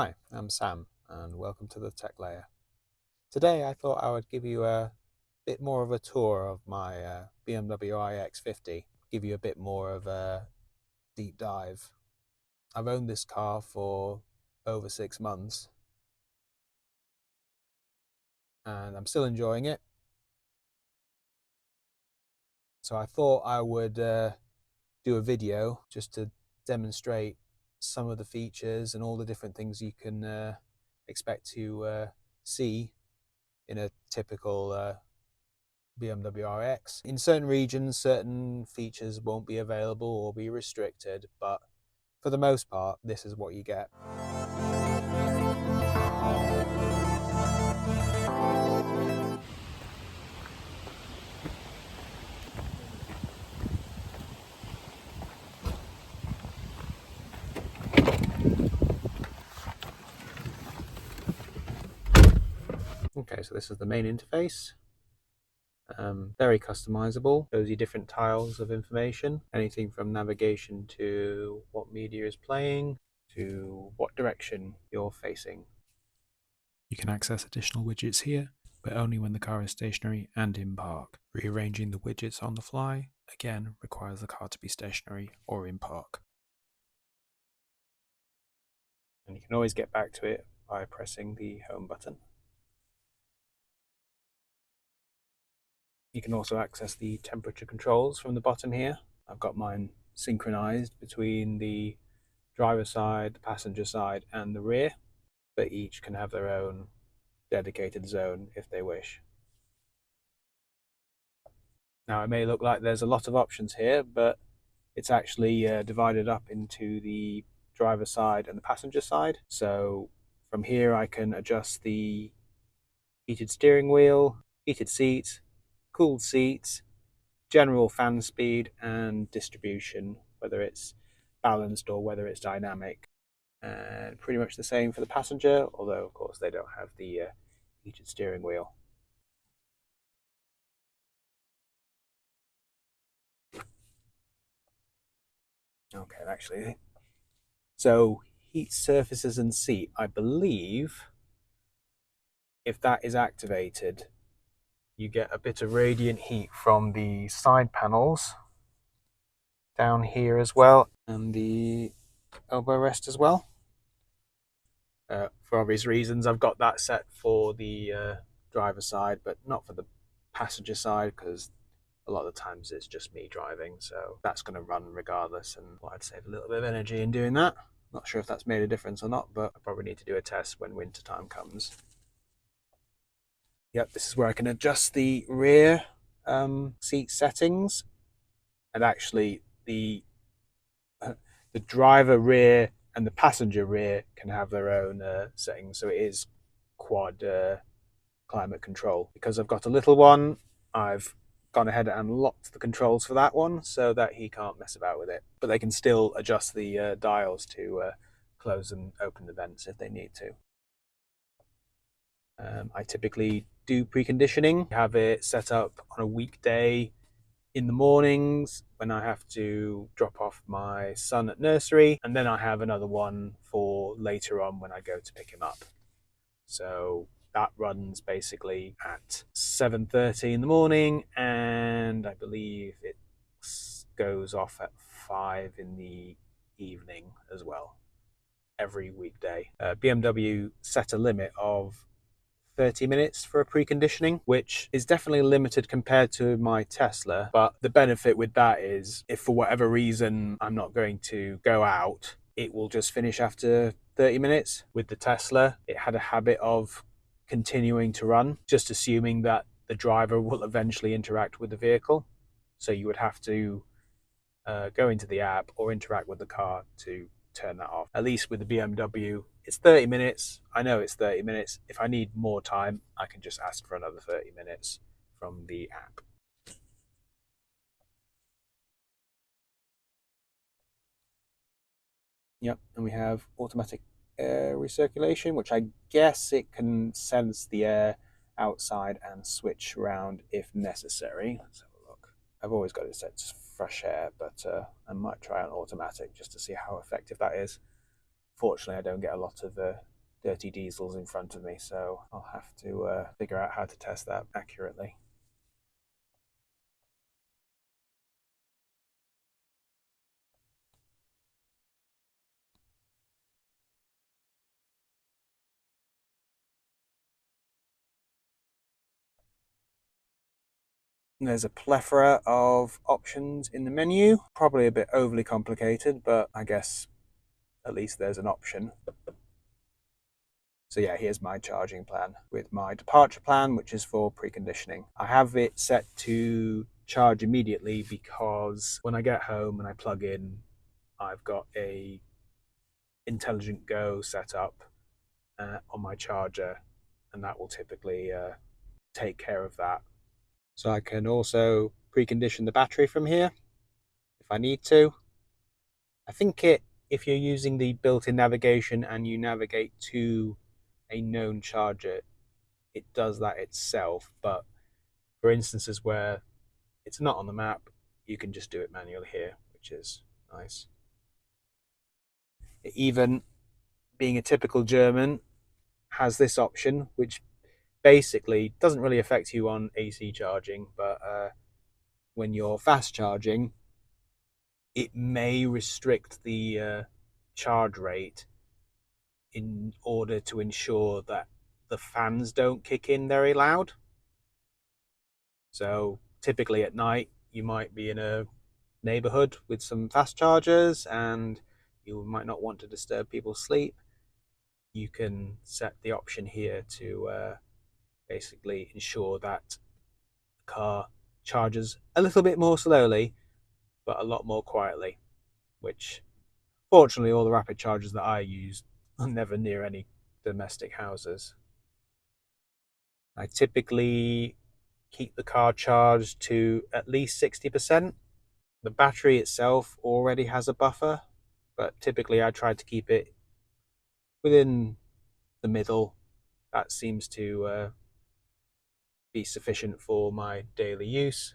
Hi, I'm Sam and welcome to the Tech Layer. Today I thought I would give you a bit more of a tour of my BMW iX50, give you a bit more of a deep dive. I've owned this car for over 6 months and I'm still enjoying it. So I thought I would do a video just to demonstrate some of the features and all the different things you can expect to see in a typical BMW RX. In certain regions, certain features won't be available or be restricted, but for the most part, this is what you get. Okay, so this is the main interface. Very customizable, shows you different tiles of information, anything from navigation to what media is playing to what direction you're facing. You can access additional widgets here, but only when the car is stationary and in park. Rearranging the widgets on the fly, again, requires the car to be stationary or in park. And you can always get back to it by pressing the home button. You can also access the temperature controls from the bottom here. I've got mine synchronized between the driver's side, the passenger side, and the rear, but each can have their own dedicated zone if they wish. Now, it may look like there's a lot of options here, but it's actually divided up into the driver's side and the passenger side. So from here, I can adjust the heated steering wheel, heated seats, cooled seats, general fan speed, and distribution, whether it's balanced or whether it's dynamic. And pretty much the same for the passenger, although of course they don't have the heated steering wheel. Okay, actually, so heat surfaces and seat, I believe if that is activated, you get a bit of radiant heat from the side panels down here as well, and the elbow rest as well. For obvious reasons, I've got that set for the driver side, but not for the passenger side, because a lot of the times it's just me driving, so that's going to run regardless, and I'd save a little bit of energy in doing that. Not sure if that's made a difference or not, but I probably need to do a test when winter time comes. Yep, this is where I can adjust the rear seat settings, and actually the driver rear and the passenger rear can have their own settings. So it is quad climate control. Because I've got a little one, I've gone ahead and locked the controls for that one so that he can't mess about with it. But they can still adjust the dials to close and open the vents if they need to. I typically do preconditioning, have it set up on a weekday in the mornings when I have to drop off my son at nursery, and then I have another one for later on when I go to pick him up. So that runs basically at 7:30 in the morning, and I believe it goes off at 5 in the evening as well, every weekday. BMW set a limit of 30 minutes for a preconditioning, which is definitely limited compared to my Tesla. But the benefit with that is if for whatever reason I'm not going to go out, it will just finish after 30 minutes. With the Tesla, it had a habit of continuing to run, just assuming that the driver will eventually interact with the vehicle. So you would have to go into the app or interact with the car to turn that off. At least with the BMW, it's 30 minutes. I know it's 30 minutes. If I need more time, I can just ask for another 30 minutes from the app. Yep, and we have automatic air recirculation, which I guess it can sense the air outside and switch around if necessary. Let's have a look. I've always got it set to fresh air, but I might try on automatic just to see how effective that is. Fortunately, I don't get a lot of dirty diesels in front of me, so I'll have to figure out how to test that accurately. There's a plethora of options in the menu, probably a bit overly complicated, but I guess at least there's an option. So yeah, here's my charging plan with my departure plan, which is for preconditioning. I have it set to charge immediately because when I get home and I plug in, I've got a intelligent go set up on my charger, and that will typically take care of that. So I can also precondition the battery from here if I need to. I think if you're using the built-in navigation and you navigate to a known charger, it does that itself. But for instances where it's not on the map, you can just do it manually here, which is nice. It even, being a typical German, has this option, which basically doesn't really affect you on AC charging, but when you're fast charging, it may restrict the charge rate in order to ensure that the fans don't kick in very loud. So typically at night, you might be in a neighborhood with some fast chargers and you might not want to disturb people's sleep. You can set the option here to basically ensure that the car charges a little bit more slowly, but a lot more quietly, which fortunately all the rapid chargers that I use are never near any domestic houses. I typically keep the car charged to at least 60%. The battery itself already has a buffer, but typically I try to keep it within the middle. That seems to be sufficient for my daily use.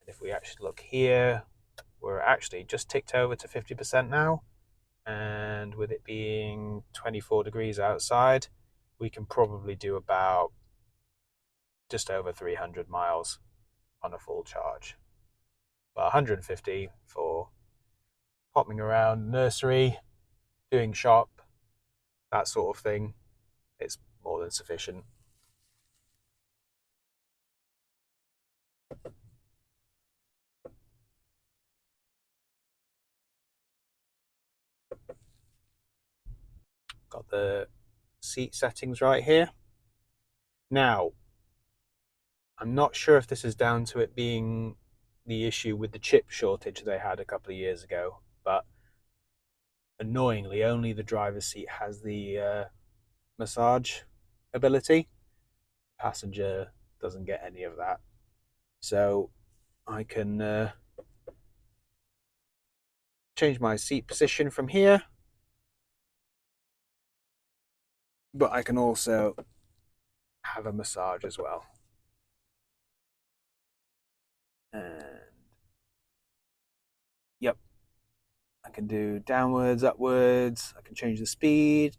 And if we actually look here, we're actually just ticked over to 50% now. And with it being 24 degrees outside, we can probably do about just over 300 miles on a full charge. But 150 for popping around nursery, doing shop, that sort of thing, it's more than sufficient. Got the seat settings right here. Now, I'm not sure if this is down to it being the issue with the chip shortage they had a couple of years ago, but annoyingly, only the driver's seat has the massage ability. Passenger doesn't get any of that. So I can change my seat position from here, but I can also have a massage as well. And yep, I can do downwards, upwards. I can change the speed.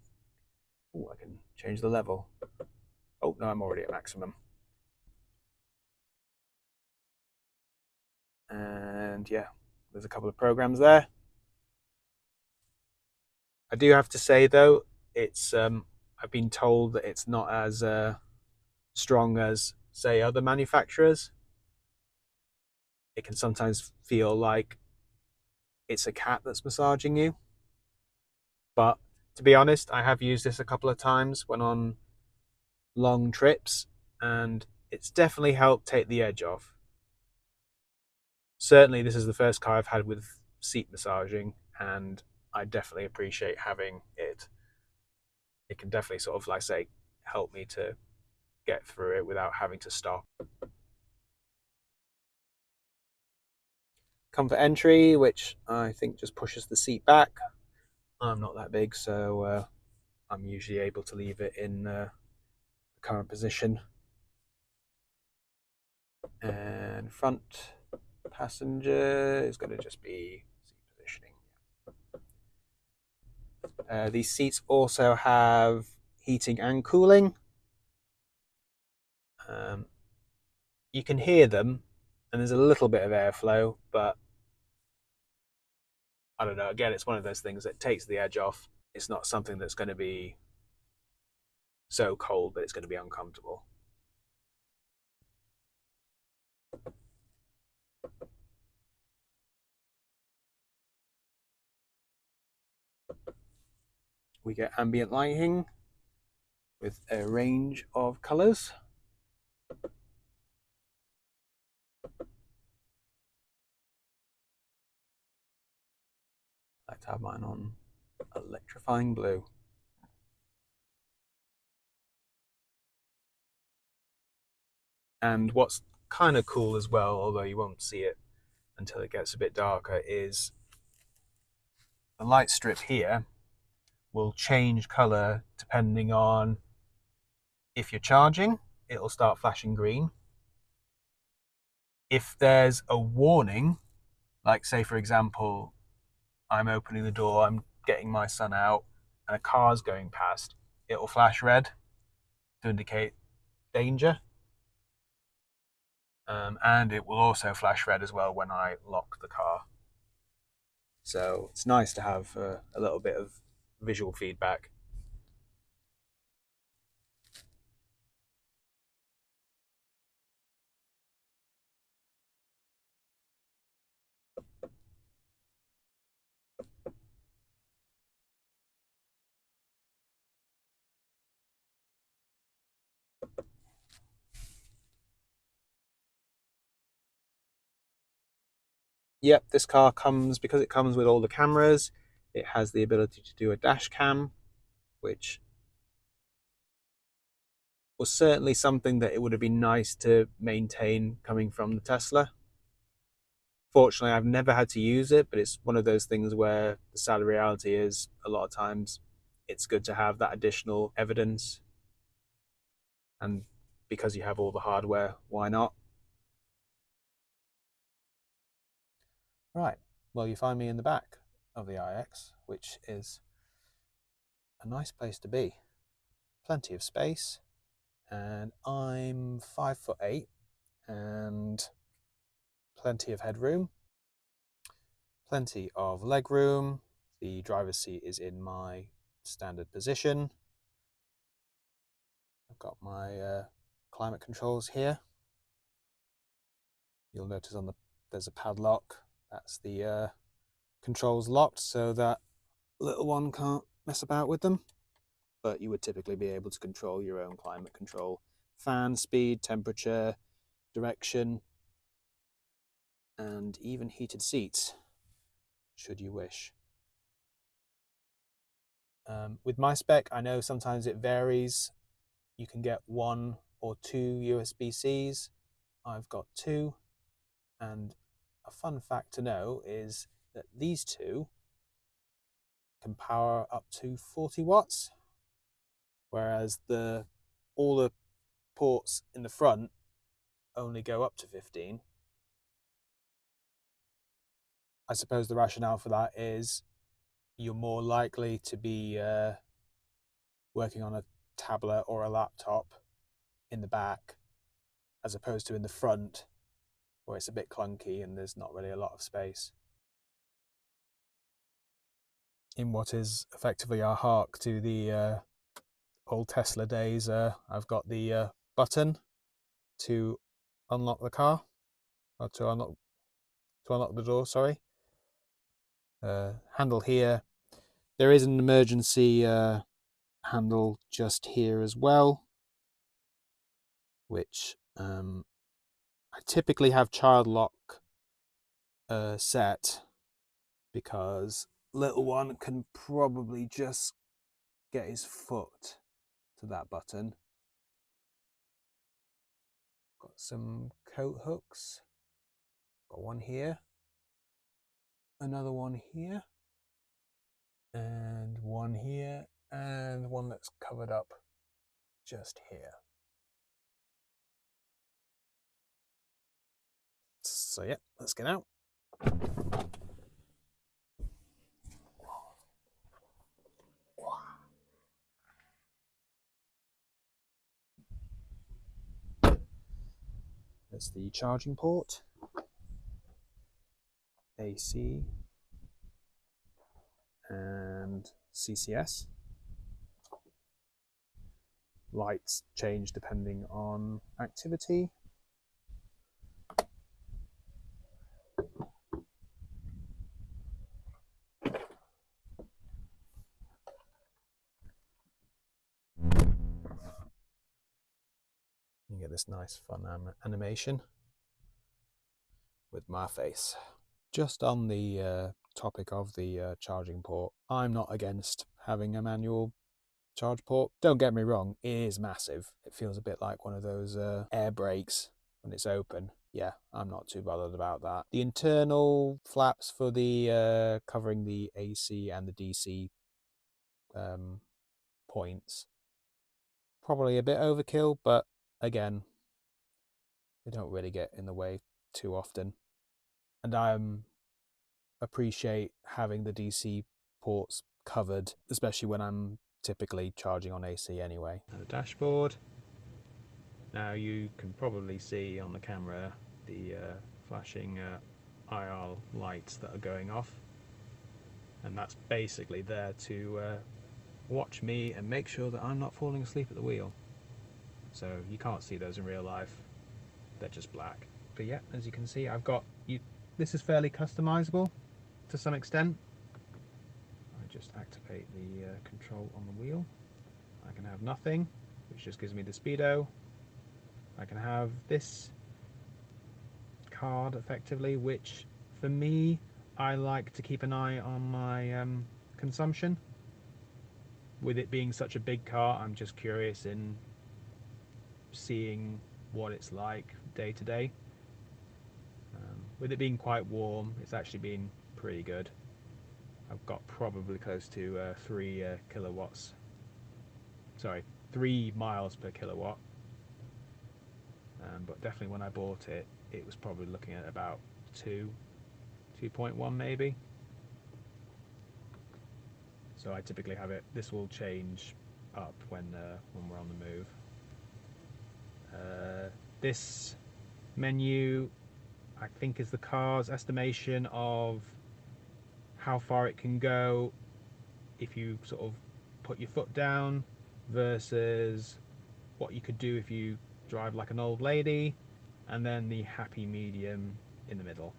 Oh, I can change the level. Oh, no, I'm already at maximum. And yeah, there's a couple of programs there. I do have to say though, it's I've been told that it's not as strong as say other manufacturers. It can sometimes feel like it's a cat that's massaging you. But to be honest, I have used this a couple of times when on long trips, and it's definitely helped take the edge off. Certainly, this is the first car I've had with seat massaging, and I definitely appreciate having it. It can definitely sort of, like say, help me to get through it without having to stop. Comfort entry, which I think just pushes the seat back. I'm not that big, so I'm usually able to leave it in the current position. And front passenger is going to just be seat positioning. These seats also have heating and cooling. You can hear them, and there's a little bit of airflow, but I don't know. Again, it's one of those things that takes the edge off. It's not something that's going to be so cold that it's going to be uncomfortable. We get ambient lighting with a range of colours. I like to have mine on electrifying blue. And what's kind of cool as well, although you won't see it until it gets a bit darker, is the light strip here will change colour depending on if you're charging, it'll start flashing green. If there's a warning, like say for example, I'm opening the door, I'm getting my son out, and a car's going past, it'll flash red to indicate danger. And it will also flash red as well when I lock the car. So it's nice to have a little bit of visual feedback. Yep, this car comes, because it comes with all the cameras, it has the ability to do a dash cam, which was certainly something that it would have been nice to maintain coming from the Tesla. Fortunately, I've never had to use it, but it's one of those things where the sad reality is a lot of times it's good to have that additional evidence. And because you have all the hardware, why not? Right, well, you find me in the back of the iX, which is a nice place to be. Plenty of space, and I'm 5'8" and plenty of headroom, plenty of leg room. The driver's seat is in my standard position. I've got my climate controls here. You'll notice there's a padlock. That's the controls locked so that little one can't mess about with them. But you would typically be able to control your own climate control, fan speed, temperature, direction, and even heated seats, should you wish. With my spec, I know sometimes it varies. You can get 1 or 2 USB-Cs. I've got 2, and a fun fact to know is that these 2 can power up to 40 watts, whereas all the ports in the front only go up to 15. I suppose the rationale for that is you're more likely to be working on a tablet or a laptop in the back as opposed to in the front, where it's a bit clunky and there's not really a lot of space. In what is effectively our hark to the old Tesla days, I've got the button to unlock the car, or to unlock the door, sorry. Handle here. There is an emergency handle just here as well, which I typically have child lock set because little one can probably just get his foot to that button. Got some coat hooks. Got one here, another one here, and one here, and one that's covered up just here. So yeah, let's get out. That's the charging port, AC, and CCS. Lights change depending on activity. You get this nice fun animation with my face. Just on the topic of the charging port, I'm not against having a manual charge port. Don't get me wrong, it is massive. It feels a bit like one of those air brakes when it's open. Yeah, I'm not too bothered about that. The internal flaps for the covering the AC and the DC points, probably a bit overkill, but again, they don't really get in the way too often. And I appreciate having the DC ports covered, especially when I'm typically charging on AC anyway. And the dashboard. Now you can probably see on the camera the flashing IR lights that are going off, and that's basically there to watch me and make sure that I'm not falling asleep at the wheel. So you can't see those in real life, they're just black. But yeah, as you can see, I've got this is fairly customizable to some extent. I just activate the control on the wheel. I can have nothing, which just gives me the speedo. I can have this card effectively, which for me, I like to keep an eye on my consumption. With it being such a big car, I'm just curious in seeing what it's like day to day. With it being quite warm, it's actually been pretty good. I've got probably close to 3 kilowatts. Sorry, 3 miles per kilowatt. But definitely when I bought it, it was probably looking at about 2.1 maybe. So I typically have it. This will change up when we're on the move. This menu, I think, is the car's estimation of how far it can go if you sort of put your foot down versus what you could do if you drive like an old lady, and then the happy medium in the middle.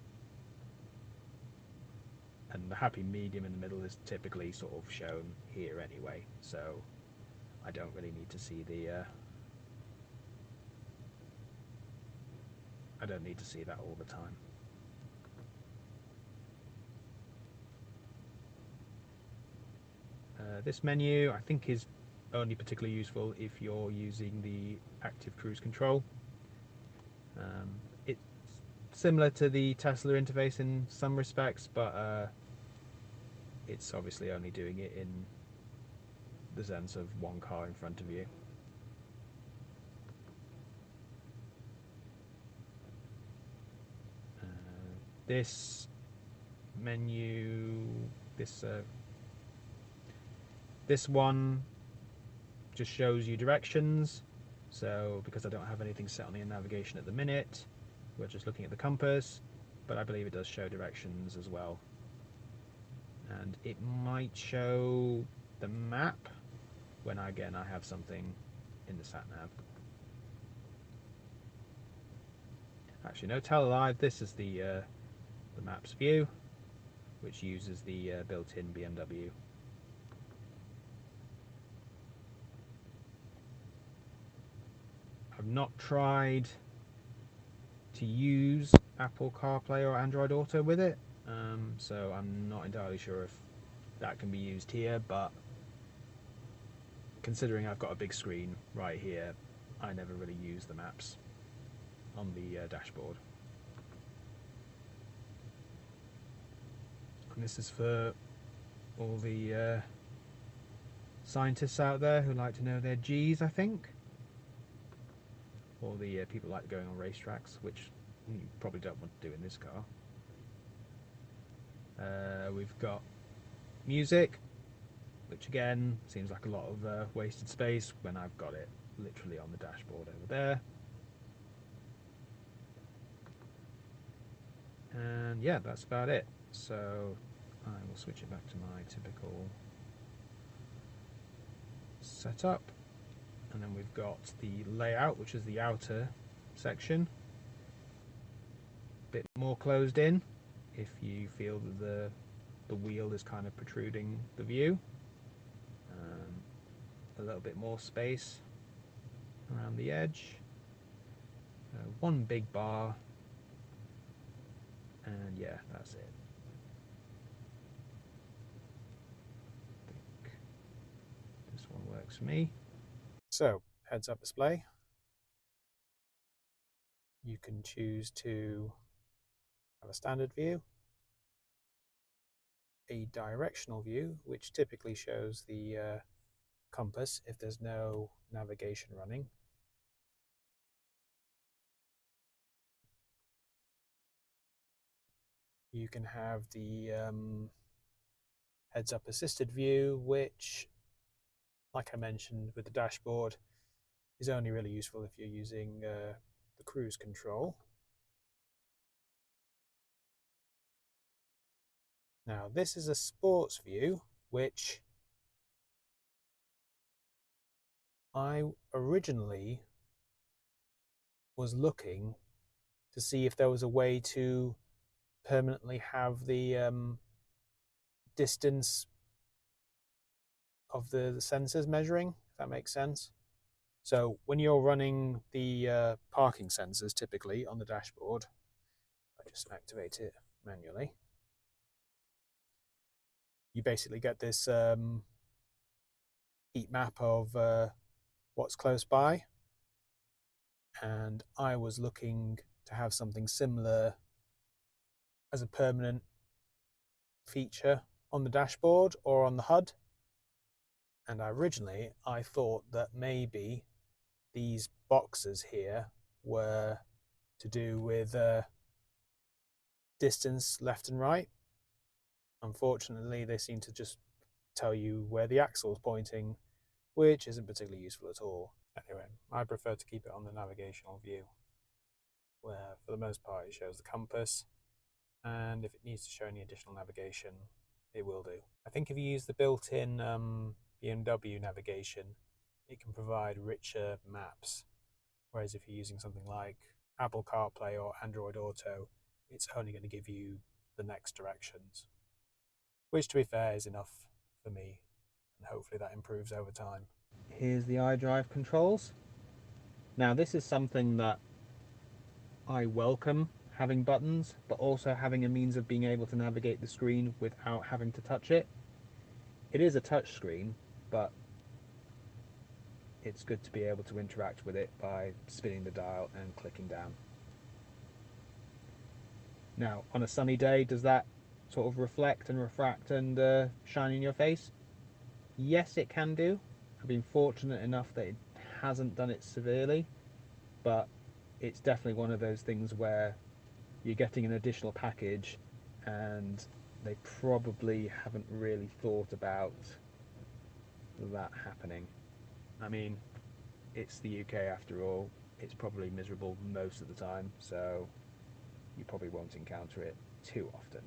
And the happy medium in the middle is typically sort of shown here anyway, so I don't really need to see the I don't need to see that all the time. This menu I think is only particularly useful if you're using the active cruise control. It's similar to the Tesla interface in some respects, but it's obviously only doing it in the sense of one car in front of you. This menu, this one just shows you directions. So because I don't have anything set on the navigation at the minute, we're just looking at the compass, but I believe it does show directions as well. And it might show the map when again I have something in the sat nav. Actually, no, tell a lie. This is the maps view, which uses the built-in BMW. I've not tried to use Apple CarPlay or Android Auto with it, so I'm not entirely sure if that can be used here, but considering I've got a big screen right here, I never really use the maps on the dashboard. And this is for all the scientists out there who like to know their G's, I think. Or the people like going on racetracks, which you probably don't want to do in this car. We've got music, which again seems like a lot of wasted space when I've got it literally on the dashboard over there. And yeah, that's about it. So I will switch it back to my typical setup. And then we've got the layout, which is the outer section. A bit more closed in if you feel that the wheel is kind of protruding the view. A little bit more space around the edge. One big bar, and yeah, that's it. I think this one works for me. So, heads up display. You can choose to have a standard view, a directional view, which typically shows the compass if there's no navigation running. You can have the heads up assisted view, which, like I mentioned with the dashboard, is only really useful if you're using the cruise control. Now, this is a sports view, which I originally was looking to see if there was a way to permanently have the distance of the sensors measuring, if that makes sense. So when you're running the parking sensors typically on the dashboard, I just activate it manually, you basically get this heat map of what's close by. And I was looking to have something similar as a permanent feature on the dashboard or on the HUD. And originally I thought that maybe these boxes here were to do with distance left and right. Unfortunately, they seem to just tell you where the axle is pointing, which isn't particularly useful at all. Anyway, I prefer to keep it on the navigational view, where for the most part it shows the compass, and if it needs to show any additional navigation, it will do. I think if you use the built-in BMW navigation, it can provide richer maps, whereas if you're using something like Apple CarPlay or Android Auto, it's only going to give you the next directions, which, to be fair, is enough for me, and hopefully that improves over time. Here's the iDrive controls. Now, this is something that I welcome, having buttons, but also having a means of being able to navigate the screen without having to touch it. It is a touch screen, but it's good to be able to interact with it by spinning the dial and clicking down. Now, on a sunny day, does that sort of reflect and refract and shine in your face? Yes, it can do. I've been fortunate enough that it hasn't done it severely, but it's definitely one of those things where you're getting an additional package and they probably haven't really thought about that happening. I mean, it's the UK after all. It's probably miserable most of the time, so you probably won't encounter it too often.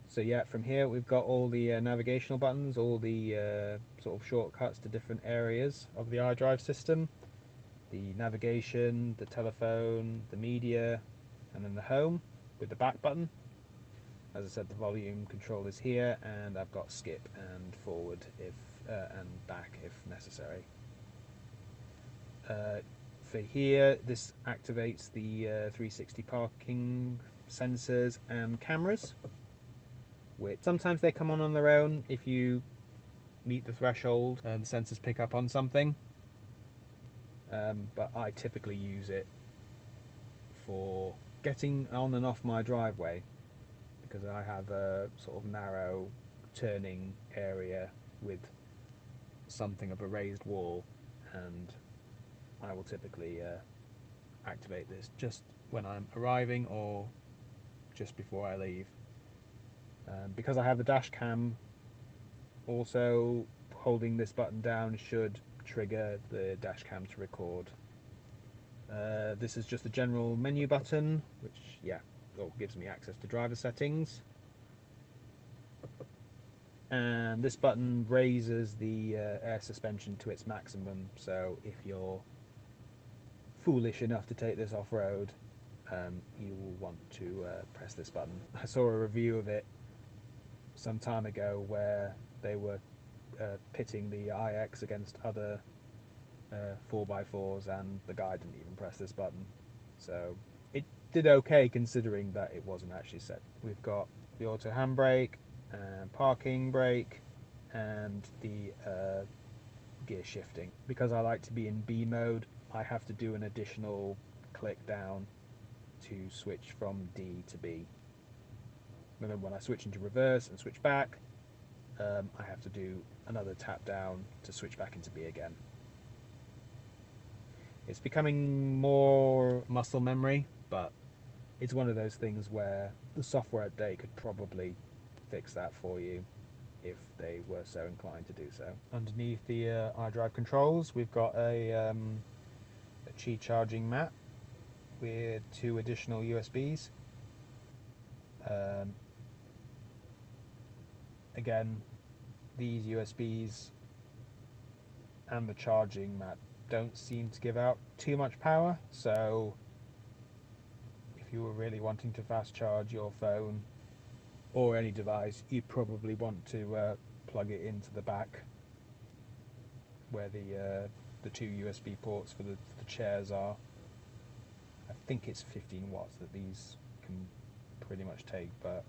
So yeah, from here we've got all the navigational buttons, all the sort of shortcuts to different areas of the iDrive system. The navigation, the telephone, the media, and then the home with the back button. As I said, the volume control is here, and I've got skip and forward if and back if necessary. For here, this activates the 360 parking sensors and cameras, which sometimes they come on their own if you meet the threshold and the sensors pick up on something. But I typically use it for getting on and off my driveway, because I have a sort of narrow turning area with something of a raised wall, and I will typically activate this just when I'm arriving or just before I leave. Because I have the dash cam, also holding this button down should trigger the dash cam to record. This is just a general menu button, which, yeah, or gives me access to driver settings. And this button raises the air suspension to its maximum, so if you're foolish enough to take this off-road, you will want to press this button. I saw a review of it some time ago where they were pitting the iX against other 4x4s, and the guy didn't even press this button, so it did okay considering that it wasn't actually set. We've got the auto handbrake and parking brake and the gear shifting. Because I like to be in B mode, I have to do an additional click down to switch from D to B. And then when I switch into reverse and switch back, I have to do another tap down to switch back into B again. It's becoming more muscle memory, but it's one of those things where the software update could probably fix that for you if they were so inclined to do so. Underneath the iDrive controls, we've got a Qi charging mat with 2 additional USBs. Again, these USBs and the charging mat don't seem to give out too much power, so if you were really wanting to fast charge your phone or any device, you'd probably want to plug it into the back where the 2 USB ports for the chairs are. I think it's 15 watts that these can pretty much take, but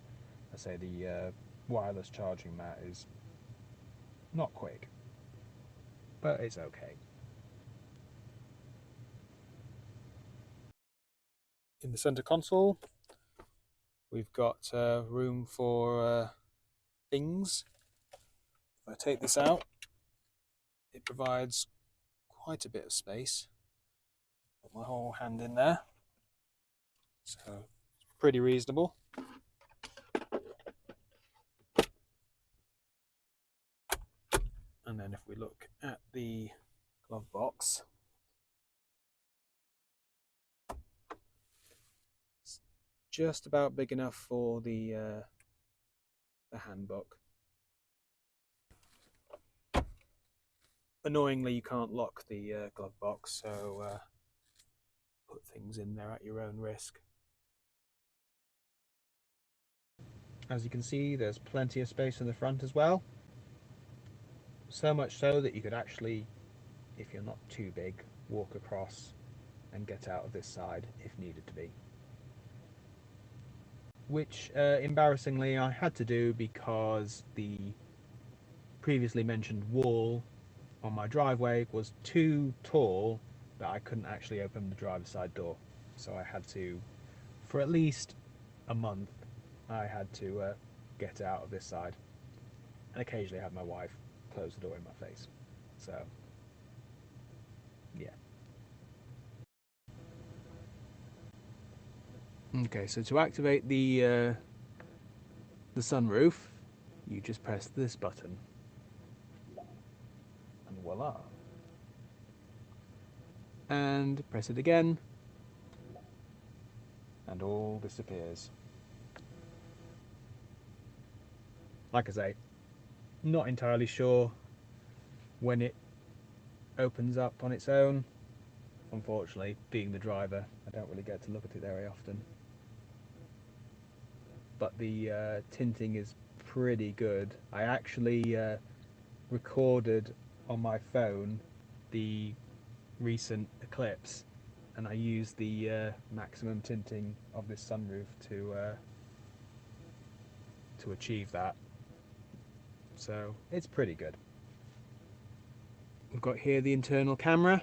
I say the wireless charging mat is not quick, but it's okay. In the center console, we've got room for things. If I take this out, it provides quite a bit of space. Put my whole hand in there, so it's pretty reasonable. And then if we look at the glove box, it's just about big enough for the handbook. Annoyingly, you can't lock the glove box, so put things in there at your own risk. As you can see, there's plenty of space in the front as well. So much so that you could actually, if you're not too big, walk across and get out of this side if needed to be. Which, embarrassingly, I had to do because the previously mentioned wall on my driveway was too tall that I couldn't actually open the driver's side door. So I had to, for at least a month, I had to get out of this side, and occasionally have my wife close the door in my face. So, yeah. Okay, so to activate the sunroof, you just press this button, and voila. And press it again, and all disappears. Like I say, not entirely sure when it opens up on its own. Unfortunately, being the driver, I don't really get to look at it very often. But the tinting is pretty good. I actually recorded on my phone the recent eclipse, and I used the maximum tinting of this sunroof to achieve that. So it's pretty good. We've got here the internal camera,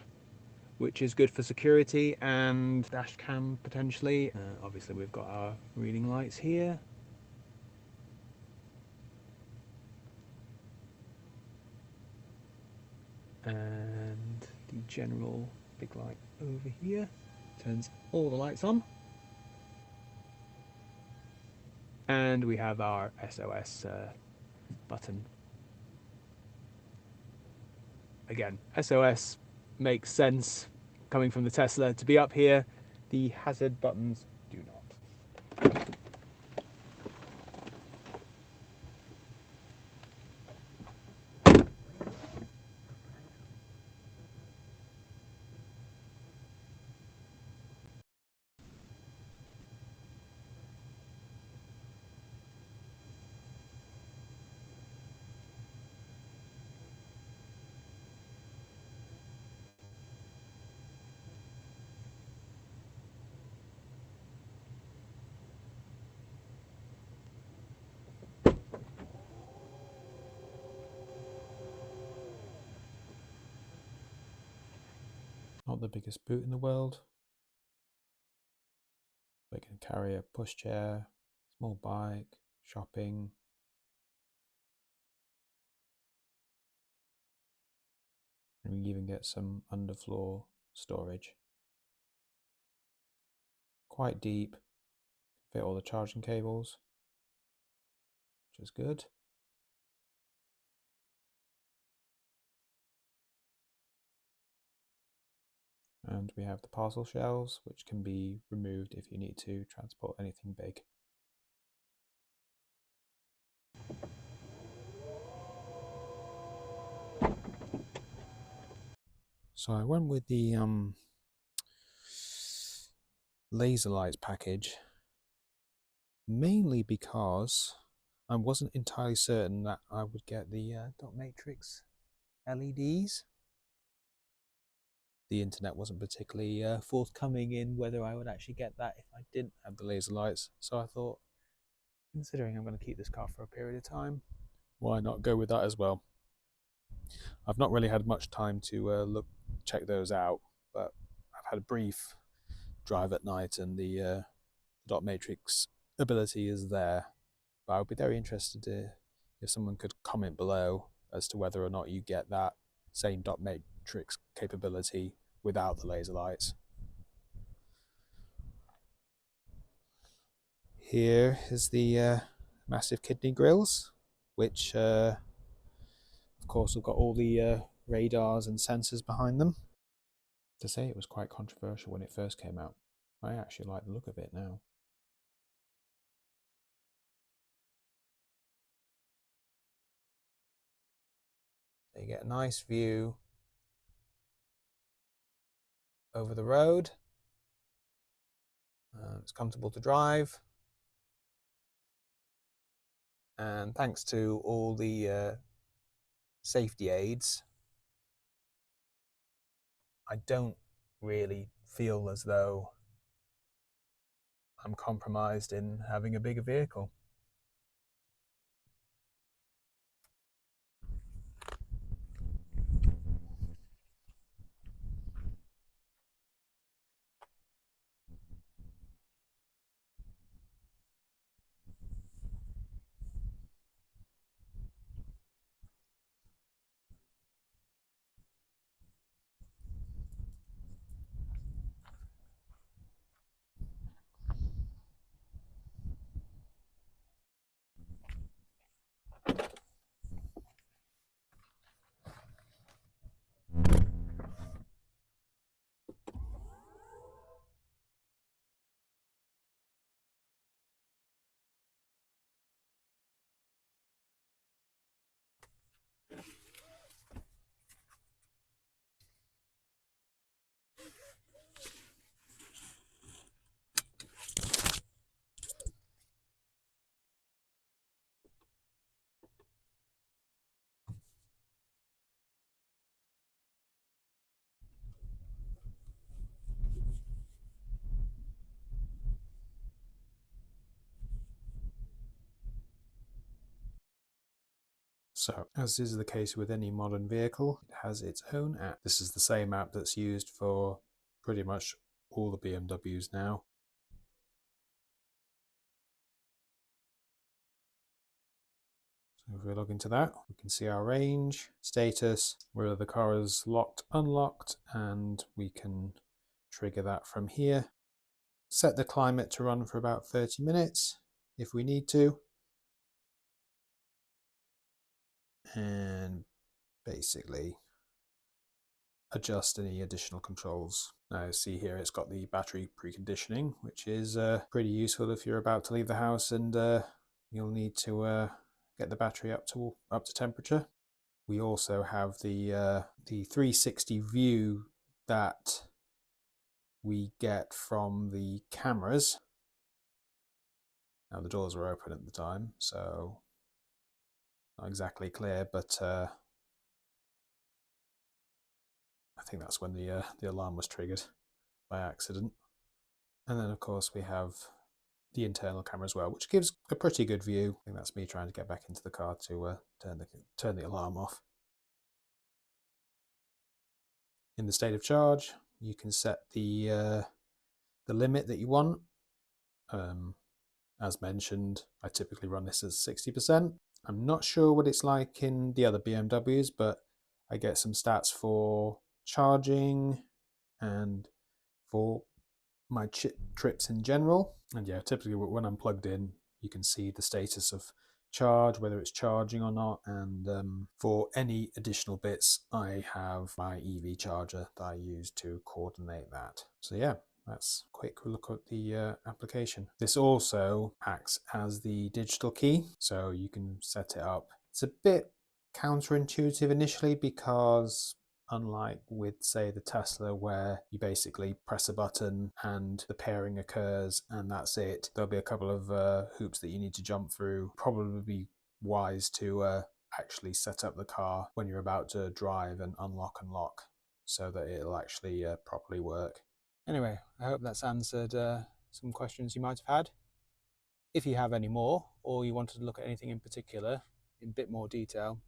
which is good for security and dash cam potentially. Obviously we've got our reading lights here. And the general big light over here turns all the lights on. And we have our SOS button. Again, SOS makes sense coming from the Tesla to be up here. The hazard buttons do not. Not the biggest boot in the world. They can carry a pushchair, small bike, shopping. And you even get some underfloor storage. Quite deep, fit all the charging cables, which is good. And we have the parcel shelves, which can be removed if you need to transport anything big. So I went with the Laserlights package, mainly because I wasn't entirely certain that I would get the dot matrix LEDs. The internet wasn't particularly forthcoming in whether I would actually get that if I didn't have the laser lights. So I thought, considering I'm going to keep this car for a period of time, why not go with that as well? I've not really had much time to check those out, but I've had a brief drive at night, and the dot matrix ability is there. But I would be very interested if someone could comment below as to whether or not you get that same dot matrix capability without the laser lights. Here is the massive kidney grills, which of course have got all the radars and sensors behind them. To say it was quite controversial when it first came out, I actually like the look of it now. So you get a nice view over the road. It's comfortable to drive. And thanks to all the safety aids, I don't really feel as though I'm compromised in having a bigger vehicle. So, as is the case with any modern vehicle, it has its own app. This is the same app that's used for pretty much all the BMWs now. So if we log into that, we can see our range, status, whether the car is locked, unlocked, and we can trigger that from here. Set the climate to run for about 30 minutes if we need to. And basically adjust any additional controls. Now see here it's got the battery preconditioning, which is pretty useful if you're about to leave the house and you'll need to get the battery up to temperature. We also have the 360 view that we get from the cameras. Now the doors were open at the time, so not exactly clear, but I think that's when the alarm was triggered by accident. And then of course we have the internal camera as well, which gives a pretty good view. I think that's me trying to get back into the car to turn the alarm off. In the state of charge, you can set the limit that you want. As mentioned, I typically run this as 60%. I'm not sure what it's like in the other BMWs, but I get some stats for charging and for my trips in general. And yeah, typically when I'm plugged in, you can see the status of charge, whether it's charging or not. And for any additional bits, I have my EV charger that I use to coordinate that. So yeah, that's a quick look at the application. This also acts as the digital key, so you can set it up. It's a bit counterintuitive initially because unlike with, say, the Tesla, where you basically press a button and the pairing occurs and that's it, there'll be a couple of hoops that you need to jump through. Probably be wise to actually set up the car when you're about to drive and unlock and lock so that it'll actually properly work. Anyway, I hope that's answered some questions you might have had. If you have any more, or you wanted to look at anything in particular in a bit more detail,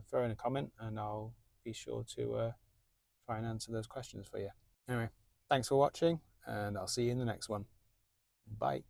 throw in a comment and I'll be sure to try and answer those questions for you. Anyway, thanks for watching, and I'll see you in the next one. Bye.